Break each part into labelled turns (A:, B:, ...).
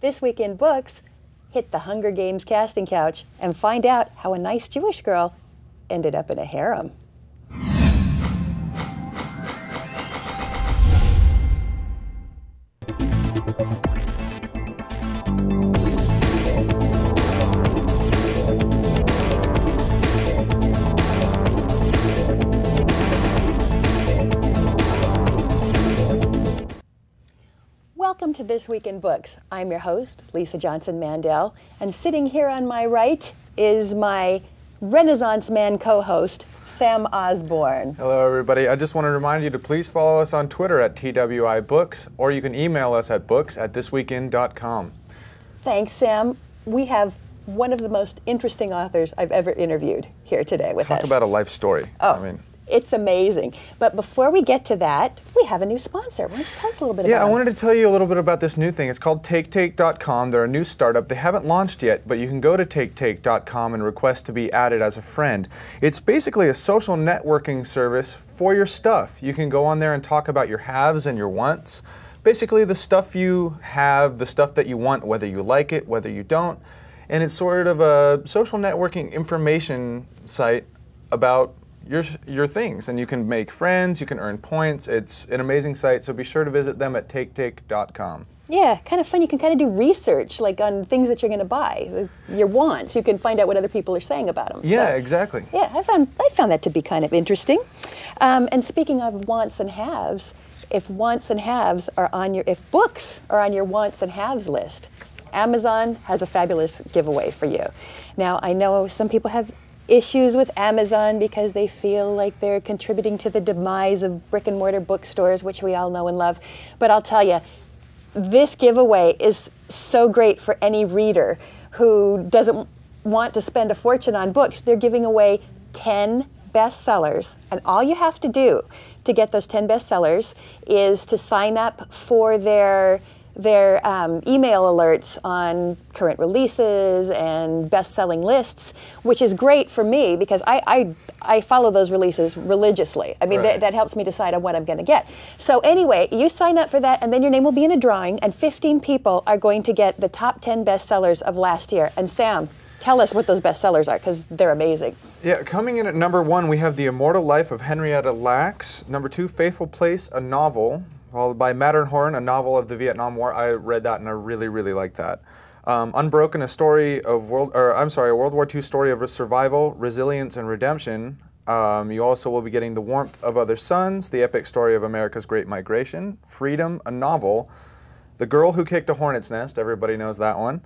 A: This Week in Books, hit the Hunger Games casting couch and find out how a nice Jewish girl ended up in a harem. Welcome to This Week in Books. I'm your host, Lisa Johnson Mandel, and sitting here on my right is my Renaissance man co-host, Sam Osborne.
B: Hello, everybody. I just want to remind you to please follow us on Twitter at TWI Books, or you can email us at books@thisweekin.com.
A: Thanks, Sam. We have one of the most interesting authors I've ever interviewed here today with us.
B: Talk about a life story.
A: Oh, it's amazing. But before we get to that, we have a new sponsor. Why don't you tell us a little bit about it?
B: Yeah, I wanted to tell you a little bit about this new thing. It's called TakeTake.com. They're a new startup. They haven't launched yet, but you can go to TakeTake.com and request to be added as a friend. It's basically a social networking service for your stuff. You can go on there and talk about your haves and your wants. Basically the stuff you have, the stuff that you want, whether you like it, whether you don't. And it's sort of a social networking information site about your things, and you can make friends, you can earn points. It's an amazing site, so be sure to visit them at taketake.com.
A: Yeah, kind of fun. You can kind of do research, like on things that you're going to buy, your wants. You can find out what other people are saying about them.
B: Yeah,
A: so,
B: exactly.
A: Yeah, I found that to be kind of interesting. And speaking of wants and haves, if books are on your wants and haves list, Amazon has a fabulous giveaway for you. Now, I know some people have issues with Amazon because they feel like they're contributing to the demise of brick and mortar bookstores, which we all know and love. But I'll tell you, this giveaway is so great for any reader who doesn't want to spend a fortune on books. They're giving away 10 bestsellers, and all you have to do to get those 10 bestsellers is to sign up for their email alerts on current releases and best-selling lists, which is great for me because I follow those releases religiously. I mean,
B: right.
A: that helps me decide on what I'm going to get. So anyway, you sign up for that, and then your name will be in a drawing, and 15 people are going to get the top 10 bestsellers of last year. And Sam, tell us what those bestsellers are, because they're amazing.
B: Yeah, coming in at number 1, we have The Immortal Life of Henrietta Lacks. Number 2, Faithful Place, a novel. By Matterhorn, a novel of the Vietnam War. I read that and I really, really liked that. Unbroken, a World War II story of survival, resilience, and redemption. You also will be getting The Warmth of Other Suns, the epic story of America's Great Migration. Freedom, a novel. The Girl Who Kicked a Hornet's Nest, everybody knows that one.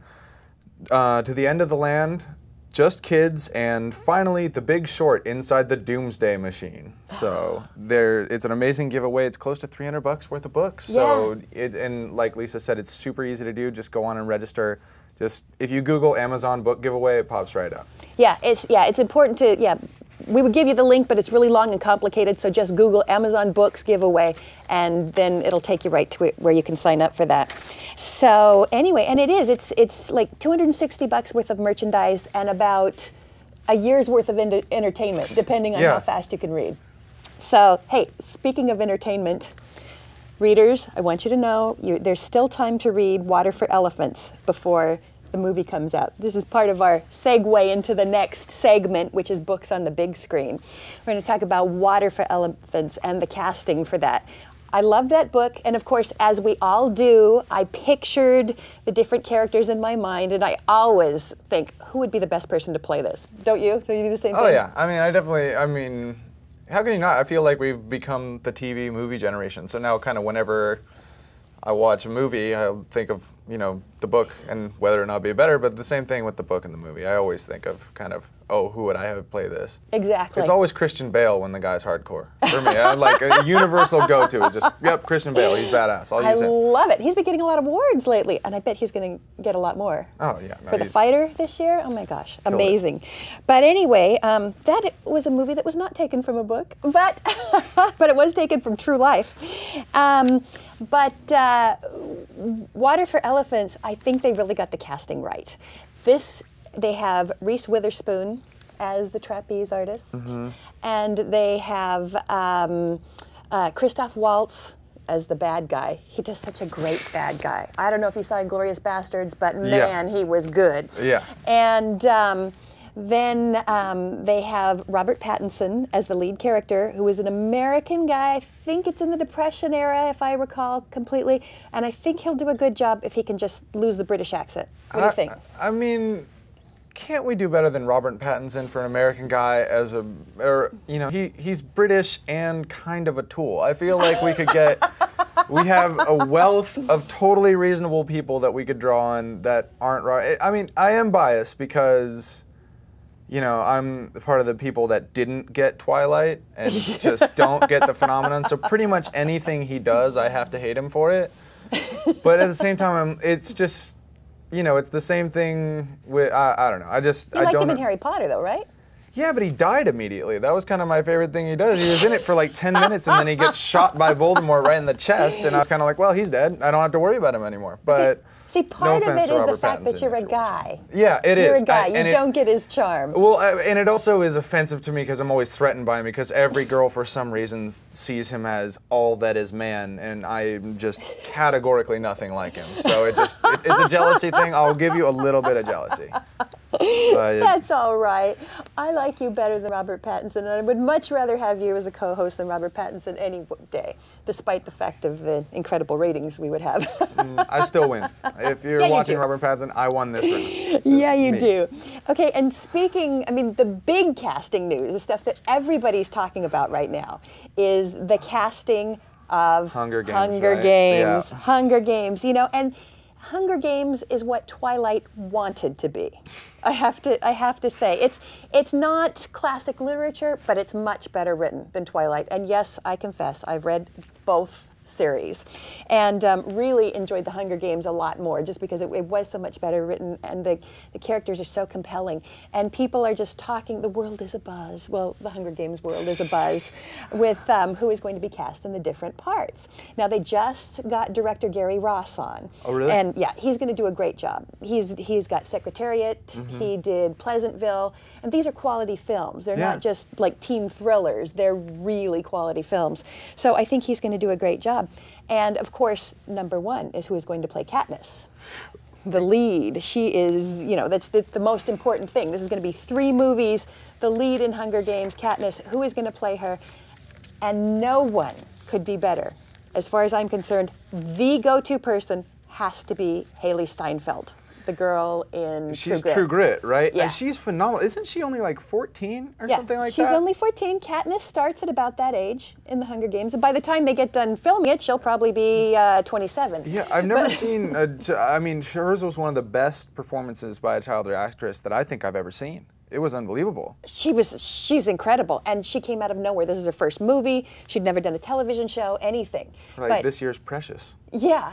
B: To the End of the Land, Just Kids, and finally, The Big Short, Inside the Doomsday Machine. So it's an amazing giveaway. It's close to $300 worth of books.
A: Yeah.
B: So and like Lisa said, it's super easy to do. Just go on and register. Just if you Google Amazon book giveaway, it pops right up.
A: Yeah, it's important to we would give you the link, but it's really long and complicated, so just Google Amazon Books giveaway, and then it'll take you right to it where you can sign up for that. So anyway, and it's like $260 worth of merchandise and about a year's worth of entertainment, depending on how fast you can read. So, hey, speaking of entertainment, readers, I want you to know there's still time to read Water for Elephants before the movie comes out. This is part of our segue into the next segment, which is books on the big screen. We're going to talk about Water for Elephants and the casting for that. I love that book, and of course, as we all do, I pictured the different characters in my mind, and I always think, who would be the best person to play this? Don't you? Don't you do the same thing?
B: Oh yeah, I mean, how can you not? I feel like we've become the TV movie generation, so now kind of whenever I watch a movie, I'll think of, the book and whether or not it'd be better, but the same thing with the book and the movie. I always think of kind of, who would I have play this?
A: Exactly.
B: It's always Christian Bale when the guy's hardcore. For me, like a universal go-to. It's just, yep, Christian Bale, he's badass. I'll use him. I
A: love it. He's been getting a lot of awards lately, and I bet he's going to get a lot more.
B: Oh, yeah. No,
A: for The Fighter this year? Oh my gosh, amazing. But anyway, that was a movie that was not taken from a book, but it was taken from true life. But Water for Elephants, I think they really got the casting right. They have Reese Witherspoon as the trapeze artist, and they have Christoph Waltz as the bad guy. He does such a great bad guy. I don't know if you saw Inglourious Bastards, but man, he was good.
B: Yeah.
A: And then they have Robert Pattinson as the lead character, who is an American guy. I think it's in the Depression era, if I recall completely. And I think he'll do a good job if he can just lose the British accent. What do you think?
B: I mean, can't we do better than Robert Pattinson for an American guy as a, or, you know, he's British and kind of a tool. I feel like we could get, we have a wealth of totally reasonable people that we could draw on that aren't right. I mean, I am biased because, you know, I'm part of the people that didn't get Twilight and just don't get the phenomenon. So pretty much anything he does, I have to hate him for it. But at the same time, it's just, you know, it's the same thing with, I don't know. I
A: liked him in Harry Potter, though, right?
B: Yeah, but he died immediately. That was kind of my favorite thing he does. He was in it for like 10 minutes and then he gets shot by Voldemort right in the chest. And I was kind of like, well, he's dead. I don't have to worry about him anymore. But
A: see, part of it is the fact that you're a guy.
B: Yeah, it is.
A: You're a guy. You don't get his charm.
B: Well, and it also is offensive to me because I'm always threatened by him because every girl, for some reason, sees him as all that is man, and I'm just categorically nothing like him. So it's a jealousy thing. I'll give you a little bit of jealousy.
A: That's all right. I like you better than Robert Pattinson, and I would much rather have you as a co-host than Robert Pattinson any day, despite the fact of the incredible ratings we would have.
B: I still win. If you're watching Robert Pattinson, I won this round.
A: Yeah, you do. Okay, and speaking, I mean, the big casting news, the stuff that everybody's talking about right now, is the casting of
B: Hunger Games.
A: Yeah. Hunger Games, you know, and Hunger Games is what Twilight wanted to be. I have to say, it's not classic literature, but it's much better written than Twilight. And yes, I confess, I've read both series and really enjoyed the Hunger Games a lot more just because it was so much better written and the characters are so compelling and people are just talking. The world is abuzz. Well, the Hunger Games world is abuzz with who is going to be cast in the different parts. Now they just got director Gary Ross on.
B: Oh, really?
A: And yeah, he's going to do a great job. He's got Secretariat, he did Pleasantville, and these are quality films. They're not just like teen thrillers. They're really quality films. So I think he's going to do a great job. And of course, number one is who is going to play Katniss. The lead. She is, you know, that's the most important thing. This is going to be 3 movies. The lead in Hunger Games, Katniss, who is going to play her? And no one could be better. As far as I'm concerned, the go-to person has to be Haley Steinfeld, the girl in
B: She's True Grit, right?
A: Yeah.
B: And she's phenomenal. Isn't she only like 14 or something like that?
A: She's only 14. Katniss starts at about that age in the Hunger Games. And by the time they get done filming it, she'll probably be 27.
B: Yeah, I've never seen, I mean, hers was one of the best performances by a child actress that I think I've ever seen. It was unbelievable.
A: She's incredible, and she came out of nowhere. This is her first movie. She'd never done a television show, anything.
B: Like this year's Precious.
A: Yeah.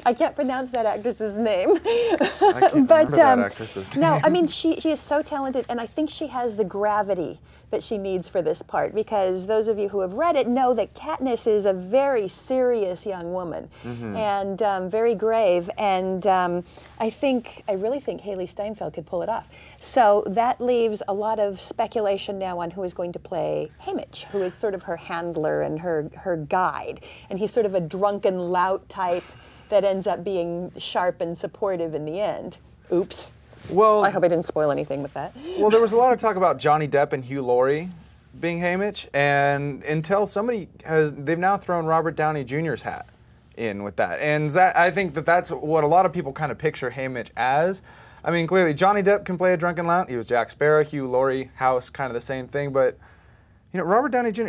A: I can't pronounce that actress's name.
B: I can't remember that actress's name.
A: No, I mean, she is so talented, and I think she has the gravity that she needs for this part, because those of you who have read it know that Katniss is a very serious young woman, and very grave, and I really think Haley Steinfeld could pull it off. So that leaves a lot of speculation now on who is going to play Haymitch, who is sort of her handler and her guide. And he's sort of a drunken lout type that ends up being sharp and supportive in the end. Oops.
B: Well,
A: I hope I didn't spoil anything with that.
B: Well, there was a lot of talk about Johnny Depp and Hugh Laurie being Haymitch, and until they've now thrown Robert Downey Jr.'s hat in with that. And I think that's what a lot of people kind of picture Haymitch as. I mean, clearly Johnny Depp can play a drunken lout. He was Jack Sparrow. Hugh Laurie, House, kind of the same thing. But, you know, Robert Downey Jr.,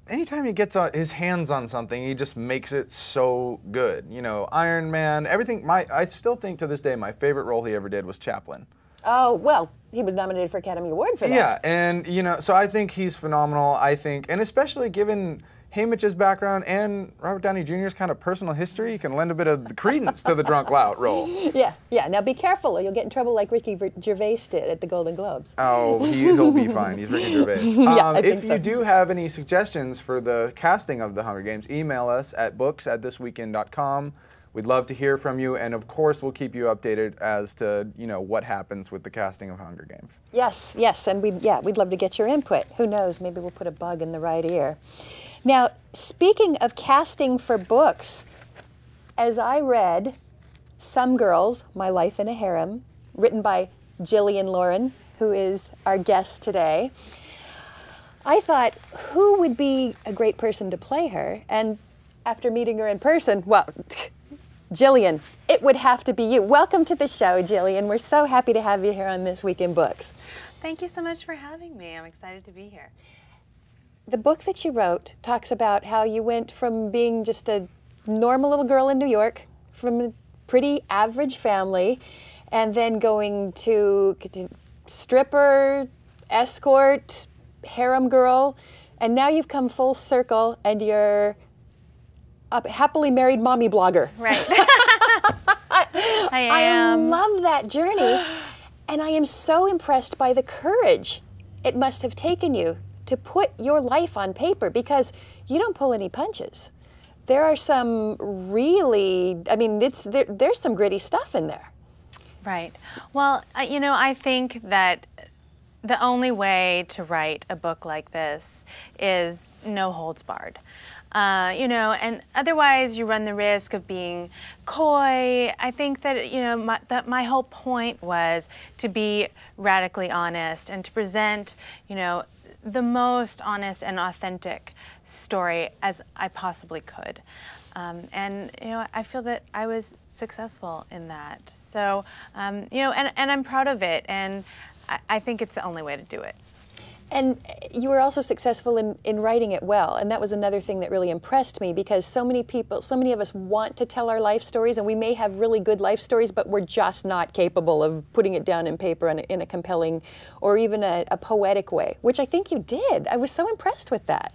B: anytime he gets his hands on something, he just makes it so good. You know, Iron Man, everything. I still think to this day my favorite role he ever did was Chaplin.
A: Oh, well, he was nominated for Academy Award for that.
B: Yeah, and, you know, so I think he's phenomenal. And especially given Haymitch's background and Robert Downey Jr.'s kind of personal history, you can lend a bit of credence to the drunk lout role.
A: Yeah. Now be careful or you'll get in trouble like Ricky Gervais did at the Golden Globes.
B: Oh, he'll be fine. He's Ricky Gervais. If you do have any suggestions for the casting of the Hunger Games, email us at books@thisweekend.com. We'd love to hear from you, and of course we'll keep you updated as to, you know, what happens with the casting of Hunger Games.
A: Yes, and we'd love to get your input. Who knows, maybe we'll put a bug in the right ear. Now, speaking of casting for books, as I read Some Girls, My Life in a Harem, written by Jillian Lauren, who is our guest today, I thought, who would be a great person to play her? And after meeting her in person, well, Jillian, it would have to be you. Welcome to the show, Jillian. We're so happy to have you here on This Week in Books.
C: Thank you so much for having me. I'm excited to be here.
A: The book that you wrote talks about how you went from being just a normal little girl in New York, from a pretty average family, and then going to stripper, escort, harem girl, and now you've come full circle and you're a happily married mommy blogger.
C: Right. I am.
A: I love that journey, and I am so impressed by the courage it must have taken you to put your life on paper, because you don't pull any punches. There are some really, I mean, there's some gritty stuff in there.
C: Right. Well, you know, I think that the only way to write a book like this is no holds barred. You know, and otherwise you run the risk of being coy. I think that, you know, my whole point was to be radically honest and to present, you know, the most honest and authentic story as I possibly could. And, you know, I feel that I was successful in that. So, you know, and I'm proud of it, and I think it's the only way to do it.
A: And you were also successful in writing it well, and that was another thing that really impressed me, because so many people, so many of us want to tell our life stories, and we may have really good life stories, but we're just not capable of putting it down in paper in a compelling or even a poetic way, which I think you did. I was so impressed with that.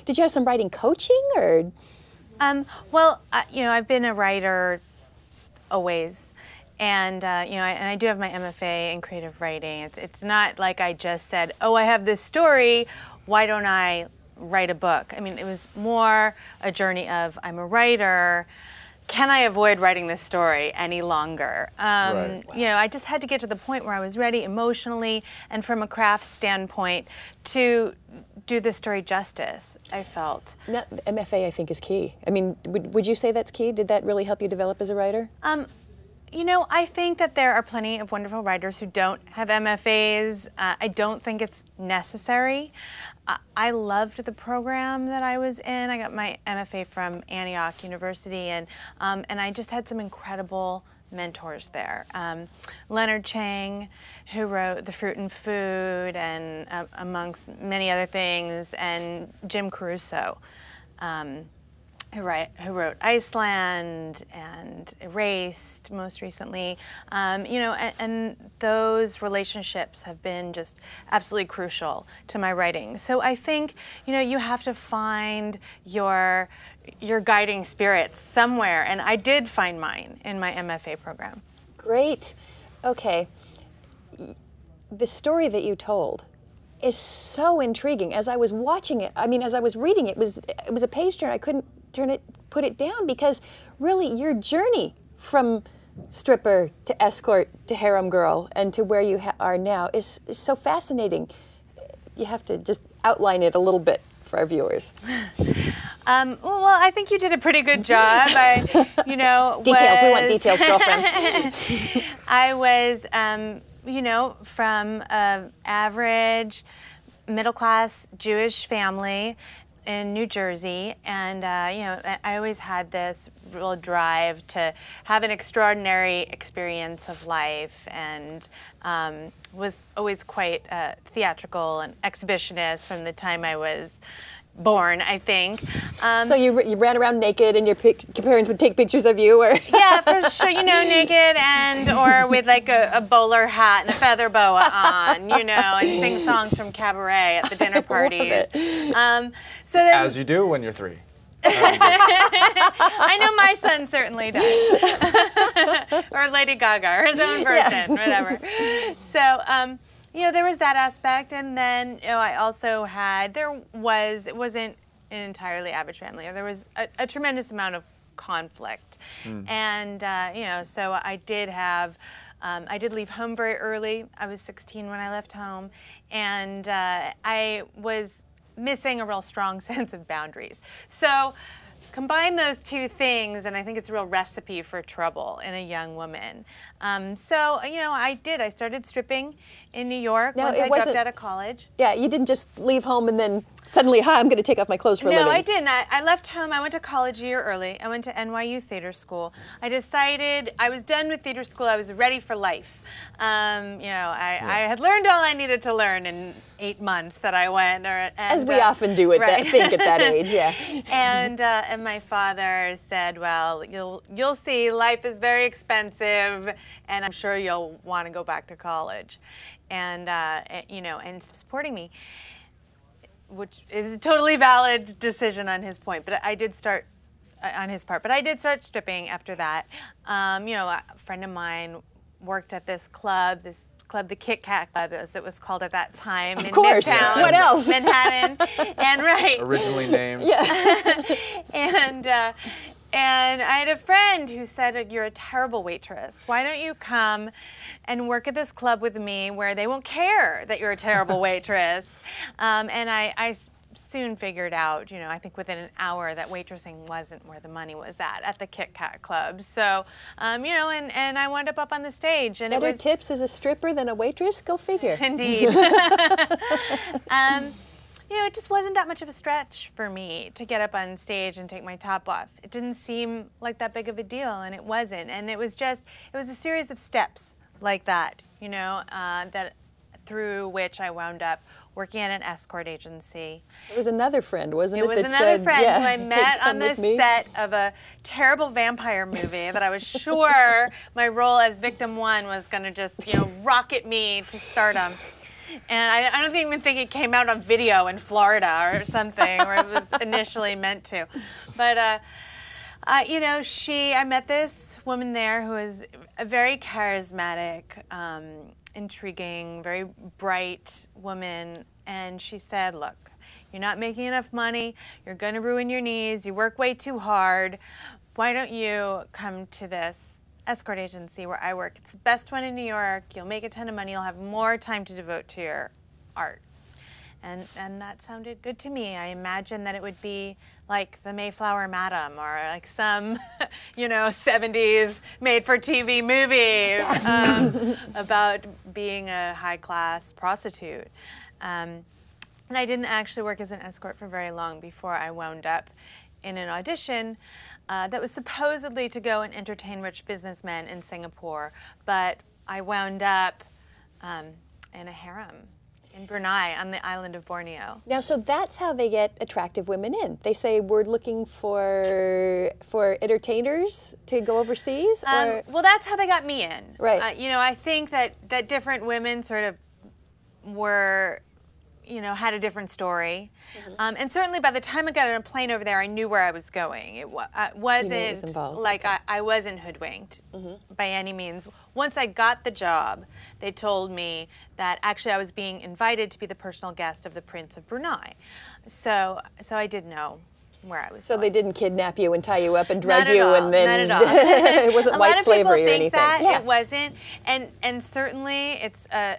A: Did you have some writing coaching, or?
C: Well, you know, I've been a writer always. And, you know, and I do have my MFA in creative writing. It's not like I just said, oh, I have this story, why don't I write a book? I mean, it was more a journey of, I'm a writer, can I avoid writing this story any longer?
B: Right.
C: You know, I just had to get to the point where I was ready emotionally and from a craft standpoint to do the story justice, I felt.
A: Now, MFA, I think, is key. I mean, would you say that's key? Did that really help you develop as a writer?
C: You know, I think that there are plenty of wonderful writers who don't have MFAs. I don't think it's necessary. I loved the program that I was in. I got my MFA from Antioch University, and I just had some incredible mentors there. Leonard Chang, who wrote The Fruit and Food, and amongst many other things, and Jim Caruso, who wrote Iceland and Erased most recently. You know, and those relationships have been just absolutely crucial to my writing. So I think, you know, you have to find your guiding spirits somewhere, and I did find mine in my MFA program.
A: Great. Okay. The story that you told is so intriguing. As I was watching it, I mean, as I was reading it, it was a page turner. I couldn't put it down, because really your journey from stripper to escort to harem girl and to where you are now is so fascinating. You have to just outline it a little bit for our viewers.
C: Well, I think you did a pretty good job. You know,
A: details. We want details, girlfriend.
C: I was, you know, from an average middle-class Jewish family in New Jersey, and you know, I always had this real drive to have an extraordinary experience of life, and was always quite theatrical and exhibitionist from the time I was born, I think.
A: So you ran around naked, and your parents would take pictures of you, or?
C: Yeah, for sure, you know, naked or with like a bowler hat and a feather boa on, you know, and sing songs from cabaret at the dinner parties. So then,
B: As you do when you're 3.
C: I know my son certainly does. Or Lady Gaga, or his own version, whatever. So, you know, there was that aspect, and then, you know, I also had, it wasn't an entirely average family. There was a tremendous amount of conflict. And, you know, so I did leave home very early. I was 16 when I left home, and I was missing a real strong sense of boundaries. So combine those two things, and I think it's a real recipe for trouble in a young woman. So, you know, I started stripping in New York once I dropped out of college.
A: Yeah, you didn't just leave home and then suddenly, hi, I'm going to take off my clothes for a living.
C: No, I didn't. I left home. I went to college a year early. I went to NYU Theater School. I decided I was done with theater school. I was ready for life. You know, I had learned all I needed to learn in 8 months that I went.
A: As we often do at that age, yeah.
C: And my father said, well, you'll see, life is very expensive, and I'm sure you'll want to go back to college. And, you know, and supporting me, which is a totally valid decision on his point, but I did start on his part. But I did start stripping after that. You know, a friend of mine worked at this club, the Kit Kat Club, as it was called at that time, in Midtown,
A: what else?
C: Manhattan, and
B: originally named.
A: Yeah.
C: And I had a friend who said, you're a terrible waitress. Why don't you come and work at this club with me where they won't care that you're a terrible waitress? And I soon figured out, you know, I think within an hour that waitressing wasn't where the money was at the Kit Kat Club. So, you know, and I wound up on the stage. And
A: Better tips as a stripper than a waitress? Go figure.
C: Indeed. You know, it just wasn't that much of a stretch for me to get up on stage and take my top off. It didn't seem like that big of a deal, and it wasn't. And it was a series of steps like that, you know, that through which I wound up working at an escort agency.
A: It was another friend, wasn't it?
C: It was another friend who I met on the set of a terrible vampire movie that I was sure my role as victim one was going to just, you know, rocket me to stardom. And I don't even think it came out on video in Florida or something, where it was initially meant to. But, you know, I met this woman there who was a very charismatic, intriguing, very bright woman. And she said, look, you're not making enough money. You're going to ruin your knees. You work way too hard. Why don't you come to this escort agency where I work? It's the best one in New York. You'll make a ton of money. You'll have more time to devote to your art. And that sounded good to me. I imagined that it would be like the Mayflower Madam or like some, you know, 70s made-for-TV movie about being a high-class prostitute. And I didn't actually work as an escort for very long before I wound up in an audition that was supposedly to go and entertain rich businessmen in Singapore, but I wound up in a harem in Brunei on the island of Borneo.
A: Now, so that's how they get attractive women in. They say, we're looking for entertainers to go overseas?
C: Well, that's how they got me in.
A: Right.
C: You know, I think that different women sort of were, you know, had a different story. Mm-hmm. And certainly by the time I got on a plane over there, I knew where I was going. It wasn't like I wasn't hoodwinked by any means. Once I got the job, they told me that actually I was being invited to be the personal guest of the Prince of Brunei. So I did know where I was going.
A: They didn't kidnap you and tie you up and drug you and then
C: not at all.
A: it wasn't white slavery or anything.
C: That it wasn't, and certainly it's a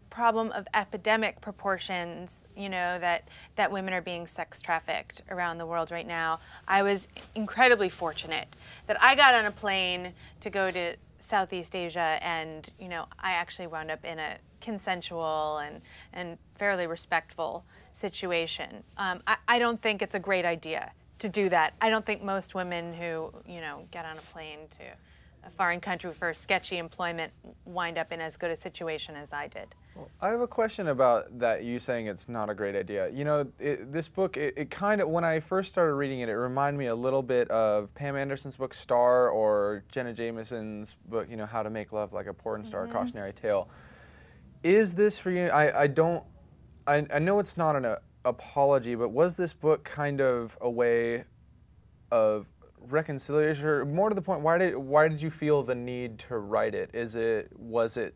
C: problem of epidemic proportions, you know, that women are being sex trafficked around the world right now. I was incredibly fortunate that I got on a plane to go to Southeast Asia, and, you know, I actually wound up in a consensual and fairly respectful situation. I don't think it's a great idea to do that. I don't think most women who, you know, get on a plane to a foreign country for sketchy employment wind up in as good a situation as I did.
B: Well, I have a question about that, you saying it's not a great idea. You know, this book, it kind of, when I first started reading it, it reminded me a little bit of Pam Anderson's book Star, or Jenna Jameson's book, you know, How to Make Love Like a Porn Star, Cautionary Tale. Is this for you, I know it's not an apology, but was this book kind of a way of reconciliation, or more to the point, why did you feel the need to write it? Was it,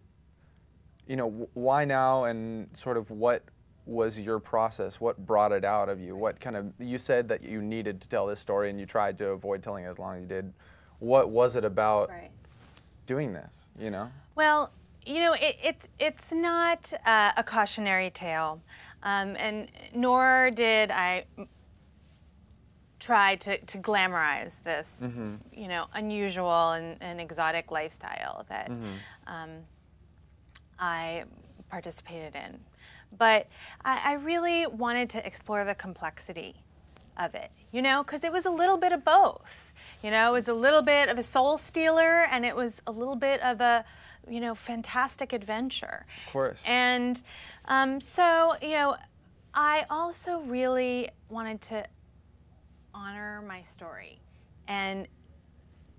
B: you know, why now, and sort of what was your process? What brought it out of you? What kind of, you said that you needed to tell this story and you tried to avoid telling it as long as you did. What was it about doing this, you know?
C: Well, you know, it's not a cautionary tale, and nor did I try to glamorize this, you know, unusual and exotic lifestyle that I participated in. But I really wanted to explore the complexity of it, you know, because it was a little bit of both. You know, it was a little bit of a soul stealer, and it was a little bit of a, you know, fantastic adventure.
B: Of course.
C: And so, you know, I also really wanted to honor my story and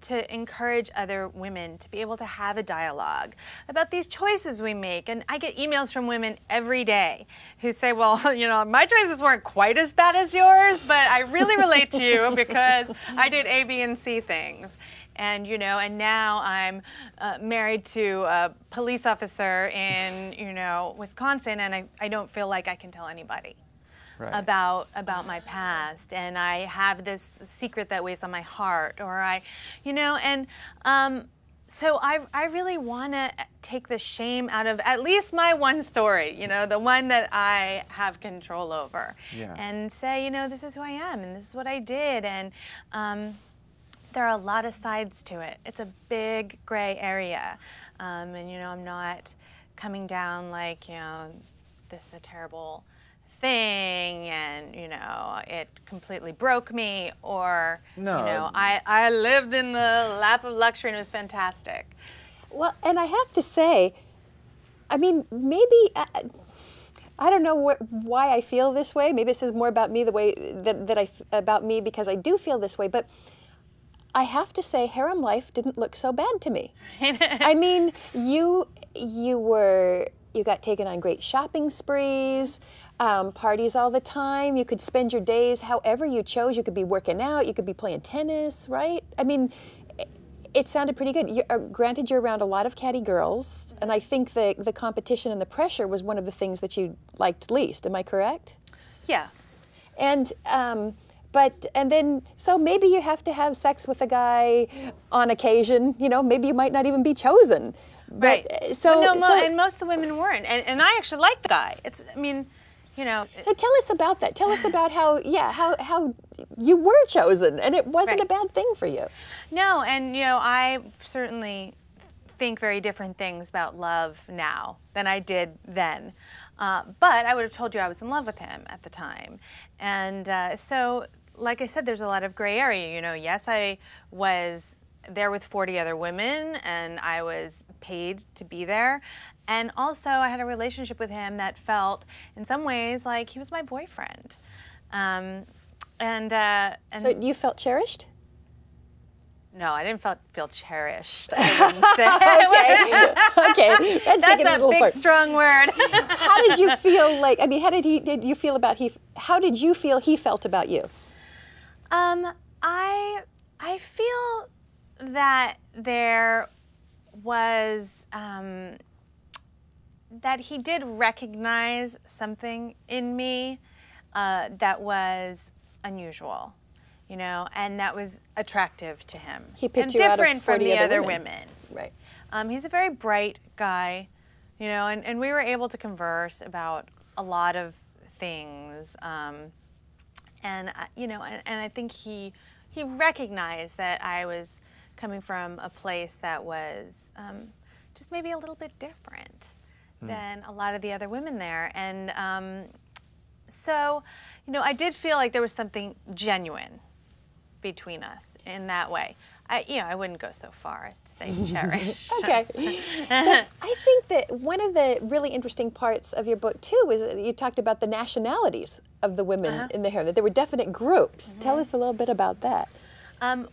C: to encourage other women to be able to have a dialogue about these choices we make. And I get emails from women every day who say, well, you know, my choices weren't quite as bad as yours, but I really relate to you because I did A, B, and C things. And, you know, and now I'm married to a police officer in, you know, Wisconsin, and I don't feel like I can tell anybody. Right. About my past, and I have this secret that weighs on my heart, or I, you know, and so I really want to take the shame out of at least my one story, you know, the one that I have control over, and say, you know, this is who I am, and this is what I did, and there are a lot of sides to it. It's a big gray area, and you know, I'm not coming down like, you know, this is a terrible thing, and you know, it completely broke me, or
B: no.
C: You know, I lived in the lap of luxury and it was fantastic.
A: Well, and I have to say, I mean, maybe I don't know why I feel this way. Maybe this is more about me, the way that about me, because I do feel this way. But I have to say, harem life didn't look so bad to me. I mean, you got taken on great shopping sprees. Parties all the time. You could spend your days however you chose. You could be working out. You could be playing tennis, right? I mean, it sounded pretty good. Granted, you're around a lot of catty girls, and I think the competition and the pressure was one of the things that you liked least. Am I correct?
C: Yeah.
A: And and then, so maybe you have to have sex with a guy on occasion. You know, maybe you might not even be chosen. But,
C: right.
A: So,
C: well, no, and most of the women weren't. And I actually liked the guy. I mean, you know.
A: So tell us about that. Tell us about how you were chosen, and it wasn't a bad thing for you.
C: No, and you know, I certainly think very different things about love now than I did then. But I would have told you I was in love with him at the time. And so, like I said, there's a lot of gray area. You know, yes, I was there with 40 other women, and I was paid to be there. And also, I had a relationship with him that felt, in some ways, like he was my boyfriend. And
A: so you felt cherished?
C: No, I didn't feel cherished. I
A: okay, okay,
C: that's a big, strong word.
A: How did you feel like? I mean, how did you feel about he? How did you feel he felt about you?
C: I feel that there was that he did recognize something in me that was unusual, you know, and that was attractive to him.
A: He picked
C: and
A: you out of
C: different
A: 40
C: from the other
A: women.
C: women.
A: Right.
C: He's a very bright guy, you know, and we were able to converse about a lot of things, and you know, and I think he recognized that I was coming from a place that was just maybe a little bit different than a lot of the other women there. And so, you know, I did feel like there was something genuine between us in that way. I wouldn't go so far as to say cherished.
A: Okay. So I think that one of the really interesting parts of your book, too, is that you talked about the nationalities of the women in the harem, that there were definite groups. Tell us a little bit about that.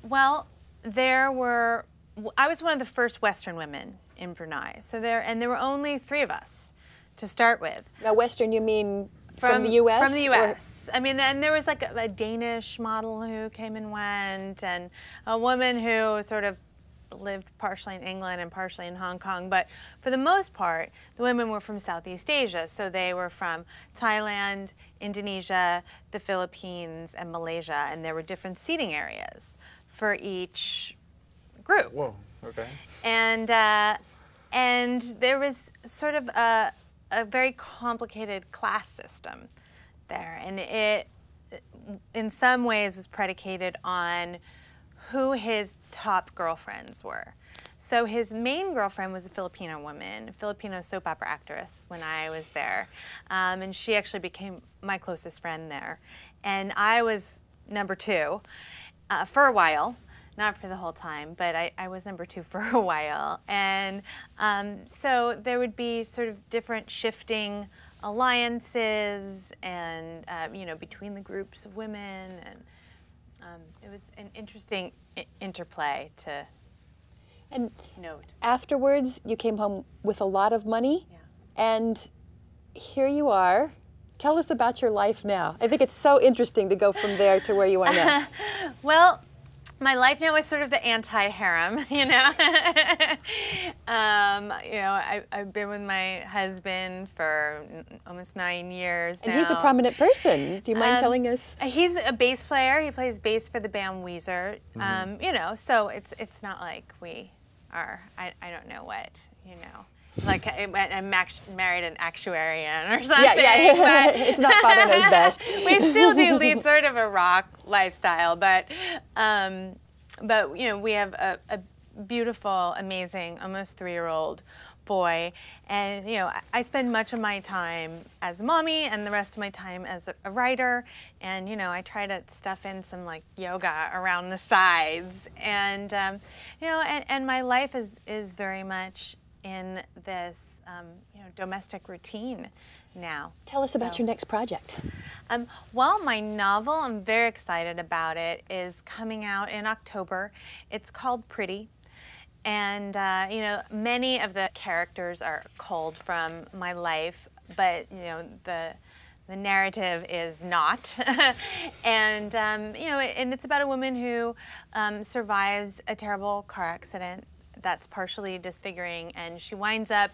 C: Well, I was one of the first Western women in Brunei. So there were only 3 of us to start with.
A: Now, Western, you mean from the U.S.?
C: From the U.S. I mean, and there was like a Danish model who came and went, and a woman who sort of lived partially in England and partially in Hong Kong. But for the most part, the women were from Southeast Asia. So they were from Thailand, Indonesia, the Philippines, and Malaysia. And there were different seating areas for each group.
B: Whoa, okay.
C: And And there was sort of a very complicated class system there, and it, in some ways, was predicated on who his top girlfriends were. So his main girlfriend was a Filipino woman, a Filipino soap opera actress when I was there. And she actually became my closest friend there. And I was number 2 for a while, not for the whole time, but I was number 2 for a while. And so there would be sort of different shifting alliances and, you know, between the groups of women. And it was an interesting interplay to note.
A: Afterwards, you came home with a lot of money,
C: Yeah.
A: and here you are. Tell us about your life now. I think it's so interesting to go from there to where you are now.
C: Well, my life now is sort of the anti-harem, you know. You know, I've been with my husband for almost 9 years now.
A: And he's a prominent person. Do you mind telling us?
C: He's a bass player. He plays bass for the band Weezer. You know, so it's not like we are. I don't know what, you know. Like I'm married an actuarian or something.
A: Yeah. It's not Father Knows Best.
C: We still do lead sort of a rock lifestyle, but you know, we have a beautiful, amazing, almost 3-year-old boy, and you know, I spend much of my time as a mommy and the rest of my time as a writer, and you know, I try to stuff in some like yoga around the sides, and you know, and my life is very much in this you know, domestic routine now.
A: Tell us about your next project.
C: Well, my novel, I'm very excited about it, is coming out in October. It's called Pretty. And, you know, many of the characters are culled from my life, but, you know, the narrative is not. And, you know, and it's about a woman who survives a terrible car accident that's partially disfiguring, and she winds up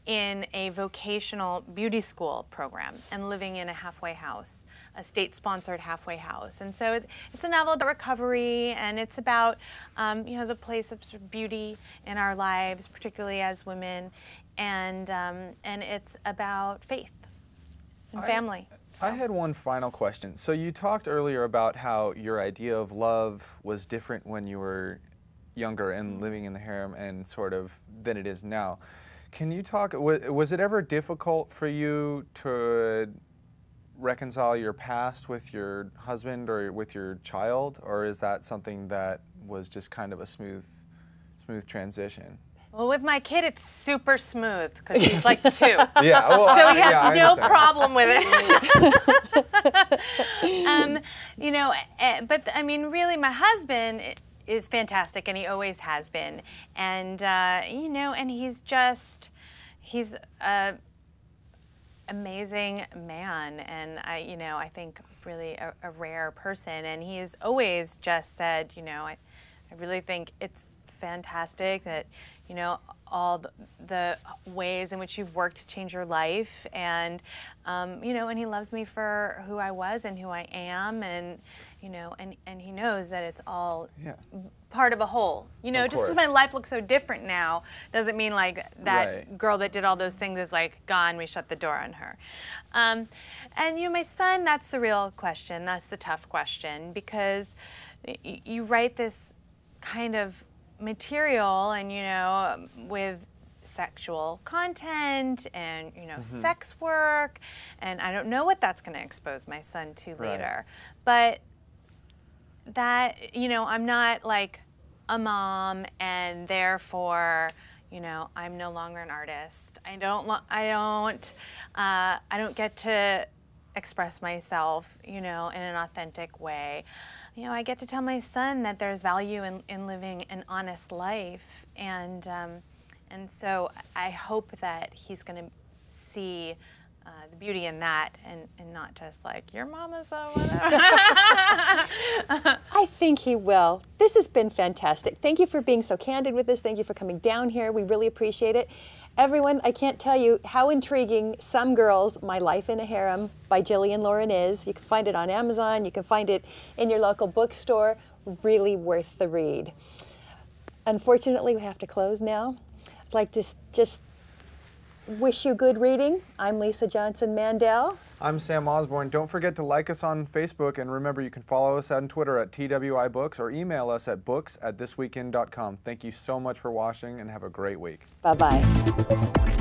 C: in a vocational beauty school program and living in a halfway house, a state-sponsored halfway house. And so it's a novel about recovery, and it's about you know, the place of sort of beauty in our lives, particularly as women, and it's about faith and family.
B: I had one final question. So you talked earlier about how your idea of love was different when you were younger and living in the harem and sort of than it is now. Can you talk, was it ever difficult for you to reconcile your past with your husband or with your child, or is that something that was just kind of a smooth transition?
C: Well, with my kid, it's super smooth because he's like 2.
B: Yeah, well,
C: so he has no
B: understand.
C: problem with it. You know, but I mean, really, my husband is fantastic, and he always has been. And you know, and he's an amazing man, and you know, I think really a rare person. And he's always just said, you know, I really think it's fantastic that, you know, all the ways in which you've worked to change your life, and you know, and he loves me for who I was and who I am, and you know, and he knows that it's all part of a whole. You know, just because my life looks so different now doesn't mean like that girl that did all those things is like gone. We shut the door on her. And you know, my son, that's the real question. That's the tough question, because you write this kind of material, and you know, with sexual content and, you know, sex work, and I don't know what that's going to expose my son to later. But that, you know, I'm not like a mom, and therefore, you know, I'm no longer an artist. I don't get to express myself, you know, in an authentic way. You know, I get to tell my son that there's value in living an honest life, and so I hope that he's going to see the beauty in that, and not just like, your mama's a whatever.
A: I think he will. This has been fantastic. Thank you for being so candid with us. Thank you for coming down here. We really appreciate it. Everyone, I can't tell you how intriguing Some Girls, My Life in a Harem by Jillian Lauren is. You can find it on Amazon. You can find it in your local bookstore. Really worth the read. Unfortunately, we have to close now. like to just wish you good reading. I'm Lisa Johnson Mandel.
B: I'm Sam Osborne. Don't forget to like us on Facebook, and remember you can follow us on Twitter at TWI Books or email us at books@thisweekend.com. Thank you so much for watching and have a great week.
A: Bye-bye.